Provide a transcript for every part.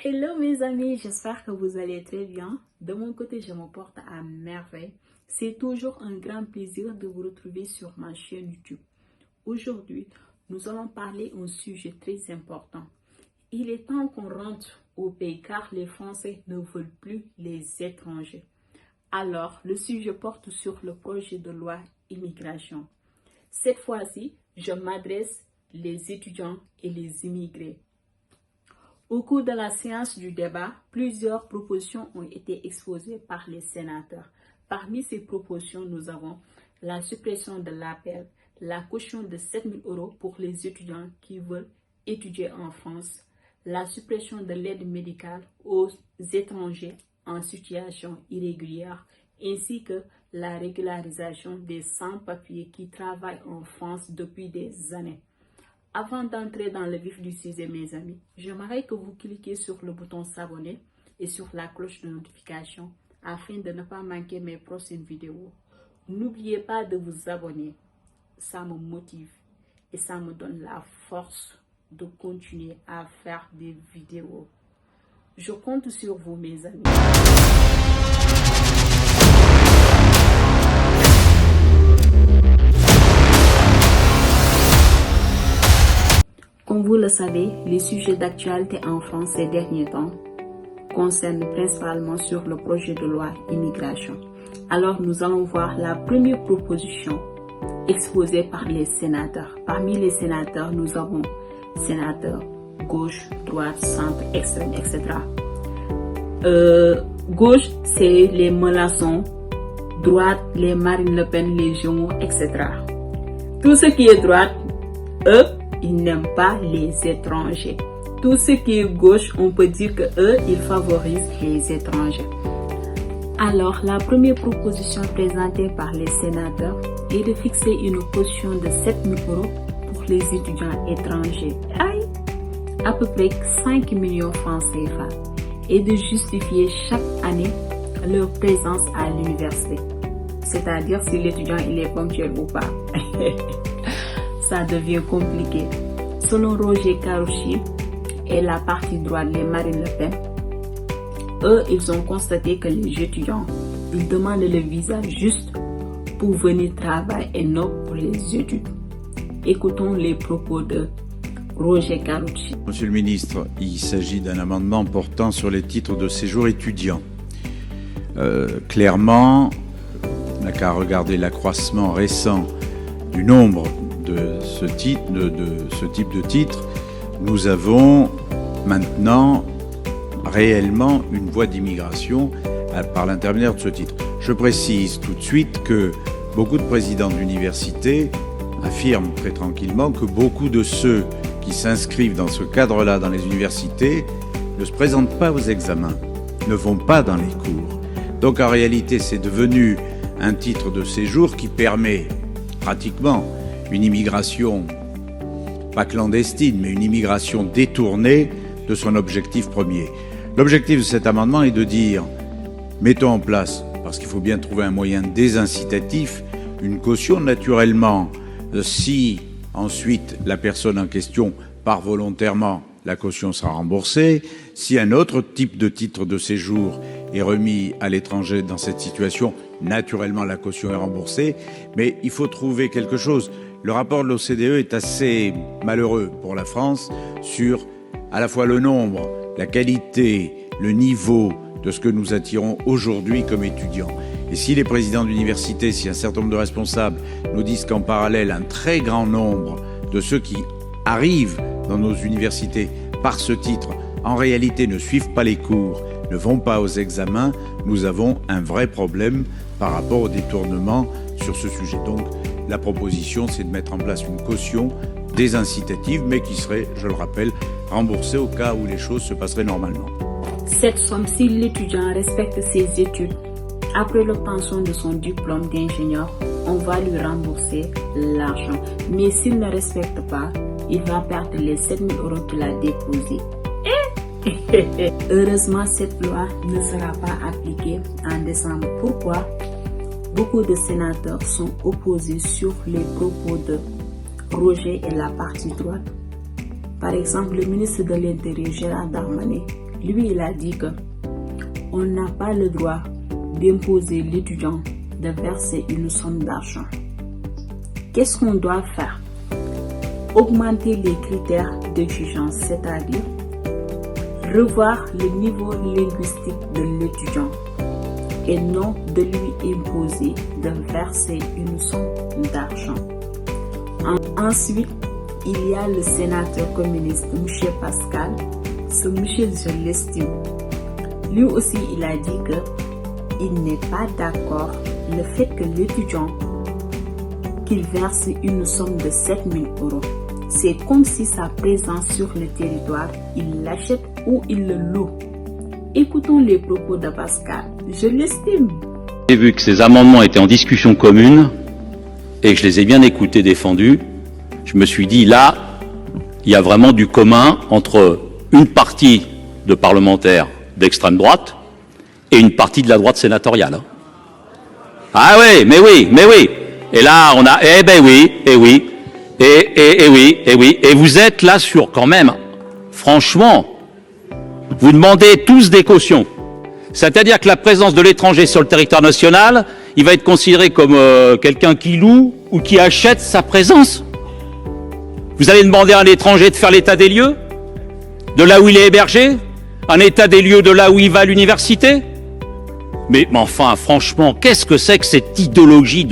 Hello mes amis, j'espère que vous allez très bien. De mon côté, je me porte à merveille. C'est toujours un grand plaisir de vous retrouver sur ma chaîne YouTube. Aujourd'hui, nous allons parler d'un sujet très important. Il est temps qu'on rentre au pays car les Français ne veulent plus les étrangers. Alors, le sujet porte sur le projet de loi immigration. Cette fois-ci, je m'adresse aux étudiants et les immigrés. Au cours de la séance du débat, plusieurs propositions ont été exposées par les sénateurs. Parmi ces propositions, nous avons la suppression de l'APL, la caution de 7 000 € pour les étudiants qui veulent étudier en France, la suppression de l'aide médicale aux étrangers en situation irrégulière, ainsi que la régularisation des sans-papiers qui travaillent en France depuis des années. Avant d'entrer dans le vif du sujet, mes amis, j'aimerais que vous cliquiez sur le bouton s'abonner et sur la cloche de notification afin de ne pas manquer mes prochaines vidéos. N'oubliez pas de vous abonner, ça me motive et ça me donne la force de continuer à faire des vidéos. Je compte sur vous, mes amis. Comme vous le savez, les sujets d'actualité en France ces derniers temps concernent principalement sur le projet de loi immigration. Alors nous allons voir la première proposition exposée par les sénateurs. Parmi les sénateurs, nous avons sénateurs gauche, droite, centre, extrême, etc. Gauche, c'est les Mélenchon, droite, les Marine Le Pen, les Gémeaux, etc. Tout ce qui est droite, eux, ils n'aiment pas les étrangers. Tout ce qui est gauche, on peut dire que eux, ils favorisent les étrangers. Alors, la première proposition présentée par les sénateurs est de fixer une caution de 7 000 € pour les étudiants étrangers. Aïe! À peu près 5 millions de francs CFA. Et de justifier chaque année leur présence à l'université. C'est-à-dire si l'étudiant il est ponctuel ou pas. Ça devient compliqué. Selon Roger Karoutchi et la partie droite, les Marine Le Pen, eux, ils ont constaté que les étudiants, ils demandent le visa juste pour venir travailler et non pour les études. Écoutons les propos de Roger Karoutchi. Monsieur le ministre, il s'agit d'un amendement portant sur les titres de séjour étudiants. Clairement, on n'a qu'à regarder l'accroissement récent du nombre de ce type de titre. Nous avons maintenant réellement une voie d'immigration par l'intermédiaire de ce titre. Je précise tout de suite que beaucoup de présidents d'université affirment très tranquillement que beaucoup de ceux qui s'inscrivent dans ce cadre-là dans les universités ne se présentent pas aux examens, ne vont pas dans les cours. Donc en réalité, c'est devenu un titre de séjour qui permet pratiquement une immigration, pas clandestine, mais une immigration détournée de son objectif premier. L'objectif de cet amendement est de dire, mettons en place, parce qu'il faut bien trouver un moyen désincitatif, une caution naturellement. Si ensuite la personne en question part volontairement, la caution sera remboursée. Si un autre type de titre de séjour est remis à l'étranger dans cette situation, naturellement la caution est remboursée. Mais il faut trouver quelque chose. Le rapport de l'OCDE est assez malheureux pour la France sur à la fois le nombre, la qualité, le niveau de ce que nous attirons aujourd'hui comme étudiants. Et si les présidents d'université, si un certain nombre de responsables nous disent qu'en parallèle, un très grand nombre de ceux qui arrivent dans nos universités par ce titre, en réalité ne suivent pas les cours, ne vont pas aux examens, nous avons un vrai problème par rapport au détournement sur ce sujet. Donc, la proposition, c'est de mettre en place une caution désincitative, mais qui serait, je le rappelle, remboursée au cas où les choses se passeraient normalement. Cette somme, si l'étudiant respecte ses études, après l'obtention de son diplôme d'ingénieur, on va lui rembourser l'argent. Mais s'il ne respecte pas, il va perdre les 7 000 € qu'il a déposés. Heureusement, cette loi ne sera pas appliquée en décembre. Pourquoi? Beaucoup de sénateurs sont opposés sur les propos de Roger et la partie droite. Par exemple, le ministre de l'Intérieur, Gérald Darmanin, Lui, il a dit que on n'a pas le droit d'imposer l'étudiant de verser une somme d'argent. Qu'est-ce qu'on doit faire? Augmenter les critères d'exigence, c'est-à-dire revoir le niveau linguistique de l'étudiant et non de lui imposer de verser une somme d'argent. Ensuite, il y a le sénateur communiste M. Pascal. Ce monsieur, je l'estime. Lui aussi, il a dit qu'il n'est pas d'accord le fait que l'étudiant qu'il verse une somme de 7 000 €. C'est comme si sa présence sur le territoire, il l'achète ou il le loue. Écoutons les propos de Pascal. Je l'estime. J'ai vu que ces amendements étaient en discussion commune et que je les ai bien écoutés, défendus. Je me suis dit, là, il y a vraiment du commun entre une partie de parlementaires d'extrême droite et une partie de la droite sénatoriale. Ah oui, mais oui, mais oui. Et là, on a, eh ben oui, et oui, et oui, et oui. Et vous êtes là sur, quand même, franchement, vous demandez tous des cautions. C'est-à-dire que la présence de l'étranger sur le territoire national, il va être considéré comme quelqu'un qui loue ou qui achète sa présence. Vous allez demander à un étranger de faire l'état des lieux, de là où il est hébergé, un état des lieux de là où il va à l'université. Mais enfin, franchement, qu'est-ce que c'est que cette idéologie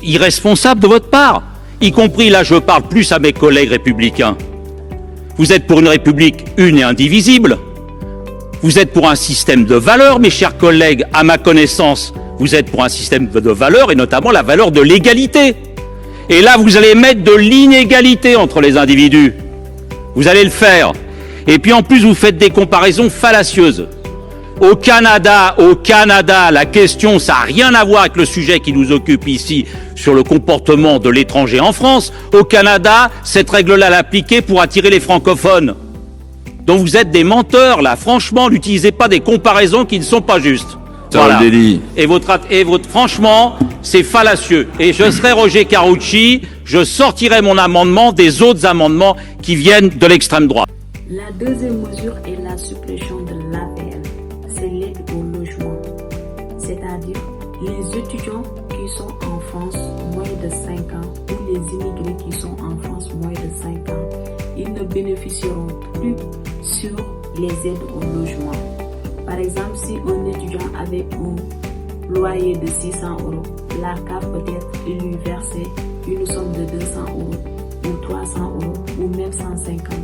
irresponsable de votre part? Y compris, là, je parle plus à mes collègues républicains. Vous êtes pour une république une et indivisible. Vous êtes pour un système de valeurs, mes chers collègues. À ma connaissance, vous êtes pour un système de valeurs et notamment la valeur de l'égalité. Et là, vous allez mettre de l'inégalité entre les individus. Vous allez le faire. Et puis en plus, vous faites des comparaisons fallacieuses. Au Canada, la question, ça n'a rien à voir avec le sujet qui nous occupe ici sur le comportement de l'étranger en France. Au Canada, cette règle-là l'appliquée pour attirer les francophones. Donc vous êtes des menteurs, là. Franchement, n'utilisez pas des comparaisons qui ne sont pas justes. Voilà. Et franchement, c'est fallacieux. Et je serai Roger Carucci, je sortirai mon amendement des autres amendements qui viennent de l'extrême droite. La deuxième mesure est la suppression de l'APL. C'est l'aide au logement. C'est-à-dire les étudiants qui sont en France moins de 5 ans ou les immigrés qui sont en France moins de 5 ans, ils ne bénéficieront plus sur les aides au logement. Par exemple, si un étudiant avait un loyer de 600 €, la CAF peut-être lui verser une somme de 200 € ou 300 € ou même 150.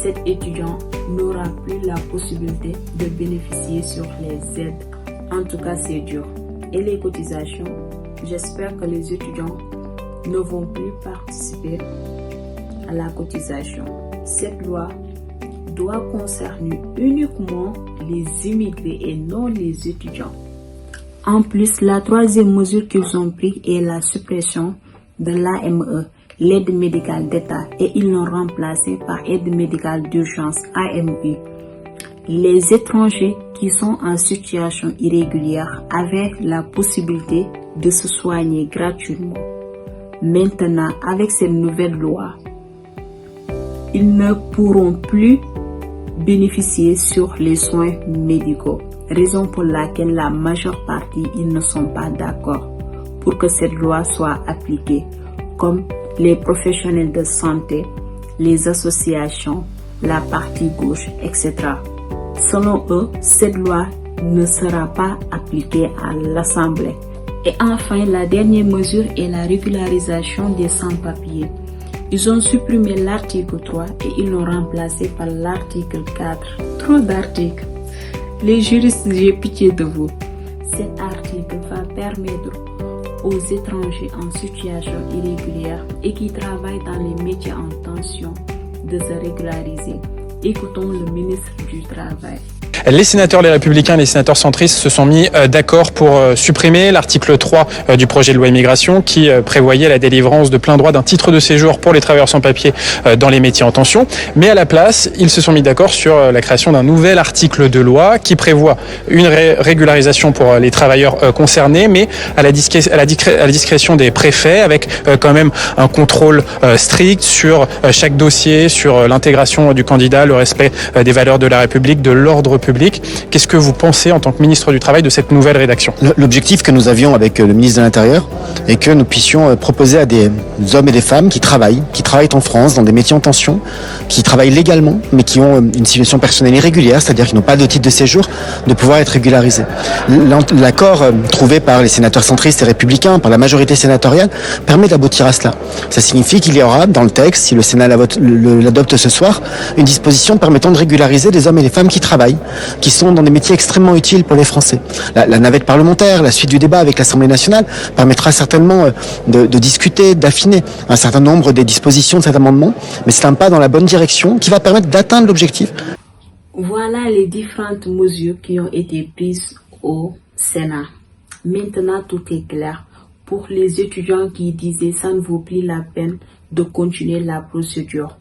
Cet étudiant n'aura plus la possibilité de bénéficier sur les aides. En tout cas, c'est dur. Et les cotisations, j'espère que les étudiants ne vont plus participer à la cotisation. Cette loi doit concerner uniquement les immigrés et non les étudiants. En plus, la troisième mesure qu'ils ont prise est la suppression de l'AME, l'aide médicale d'État, et ils l'ont remplacée par aide médicale d'urgence, AMU. Les étrangers qui sont en situation irrégulière avaient la possibilité de se soigner gratuitement. Maintenant, avec cette nouvelle loi, ils ne pourront plus bénéficier sur les soins médicaux, raison pour laquelle la majeure partie ils ne sont pas d'accord pour que cette loi soit appliquée, comme les professionnels de santé, les associations, la partie gauche, etc. Selon eux, cette loi ne sera pas appliquée à l'Assemblée. Et enfin, la dernière mesure est la régularisation des sans-papiers. Ils ont supprimé l'article 3 et ils l'ont remplacé par l'article 4. Trop d'articles. Les juristes, j'ai pitié de vous. Cet article va permettre aux étrangers en situation irrégulière et qui travaillent dans les métiers en tension de se régulariser. Écoutons le ministre du Travail. les sénateurs, les républicains et les sénateurs centristes se sont mis d'accord pour supprimer l'article 3 du projet de loi immigration qui prévoyait la délivrance de plein droit d'un titre de séjour pour les travailleurs sans papier dans les métiers en tension. Mais à la place, ils se sont mis d'accord sur la création d'un nouvel article de loi qui prévoit une régularisation pour les travailleurs concernés, mais à la discrétion des préfets, avec quand même un contrôle strict sur chaque dossier, sur l'intégration du candidat, le respect des valeurs de la République, de l'ordre public. Qu'est-ce que vous pensez en tant que ministre du Travail de cette nouvelle rédaction? L'objectif que nous avions avec le ministre de l'Intérieur est que nous puissions proposer à des hommes et des femmes qui travaillent en France dans des métiers en tension, qui travaillent légalement mais qui ont une situation personnelle irrégulière, c'est-à-dire qui n'ont pas de titre de séjour, de pouvoir être régularisés. L'accord trouvé par les sénateurs centristes et républicains, par la majorité sénatoriale, permet d'aboutir à cela. Ça signifie qu'il y aura dans le texte, si le Sénat l'adopte ce soir, une disposition permettant de régulariser les hommes et les femmes qui travaillent, qui sont dans des métiers extrêmement utiles pour les Français. La navette parlementaire, la suite du débat avec l'Assemblée nationale permettra certainement de discuter, d'affiner un certain nombre des dispositions de cet amendement, mais c'est un pas dans la bonne direction qui va permettre d'atteindre l'objectif. Voilà les différentes mesures qui ont été prises au Sénat. Maintenant, tout est clair. Pour les étudiants qui disaient ça ne vaut plus la peine de continuer la procédure.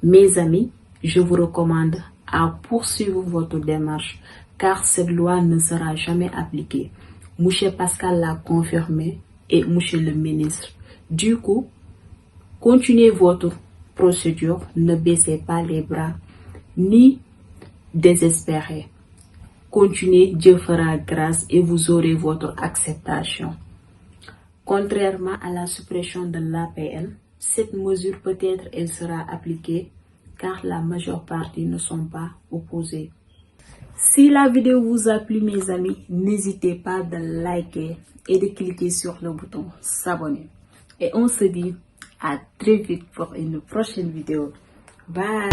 Mes amis, je vous recommande à poursuivre votre démarche car cette loi ne sera jamais appliquée. Monsieur Pascal l'a confirmé et monsieur le ministre. Du coup, continuez votre procédure, ne baissez pas les bras, ni désespérez. Continuez, Dieu fera grâce et vous aurez votre acceptation. Contrairement à la suppression de l'APL, cette mesure peut-être elle sera appliquée car la majeure partie ne sont pas opposés. Si la vidéo vous a plu mes amis, n'hésitez pas de liker et de cliquer sur le bouton s'abonner. Et on se dit à très vite pour une prochaine vidéo. Bye!